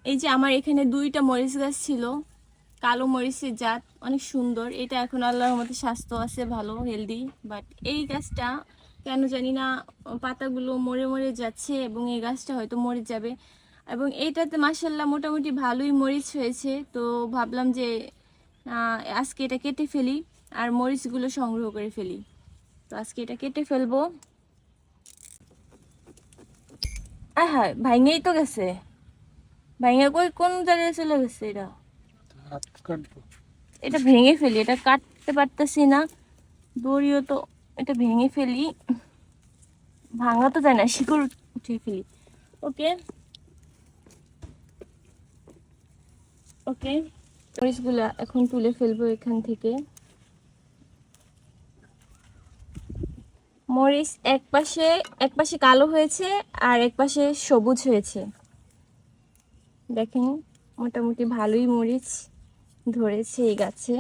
এই যে আমার এখানে 2টা মরিচ গাছ ছিল, কালো মরিচের জাত, অনেক সুন্দর। এটা এখন আল্লাহর মধ্যে স্বাস্থ্য আছে ভালো, হেলদি। বাট এই গাছটা কেন জানি না পাতাগুলো মরে মরে যাচ্ছে, এবং এই গাছটা হয়তো মরে যাবে। এবং এইটাতে মাশাআল্লাহ মোটামুটি ভালোই মরিচ হয়েছে। তো ভাবলাম যে আজকে এটা কেটে ফেলি আর মরিচগুলো সংগ্রহ করে ফেলি। তো আজকে এটা কেটে ফেলবো। হ্যাঁ, ভাঙেই তো গেছে। ভাঙে কই কোন জায়গায় চলে গেছে এটা? এটা ভেঙে ফেলি, এটা কাটতে পারতেছি না, দড়িও তো। এটা ভেঙে ফেলি, ভাঙা তো যায় না, শিকড় উঠিয়ে ফেলি। ওকে ওকে, মরিচগুলা এখন তুলে ফেলবো এখান থেকে। মরিচ এক পাশে কালো হয়েছে আর এক পাশে সবুজ হয়েছে। দেখেন, মোটামুটি ভালোই মরিচ ধরেছে এই গাছে।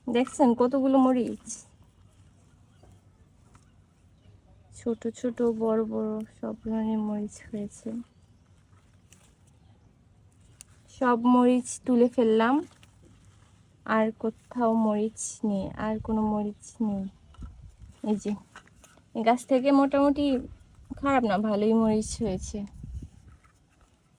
দেখছেন কতগুলো মরিচ, ছোট ছোট বড় বড় সব ধরনের মরিচ হয়েছে। সব মরিচ তুলে ফেললাম, আর কোথাও মরিচ নেই, আর কোনো মরিচ নেই। এই যে এই গাছ থেকে মোটামুটি খারাপ না, ভালোই মরিচ হয়েছে।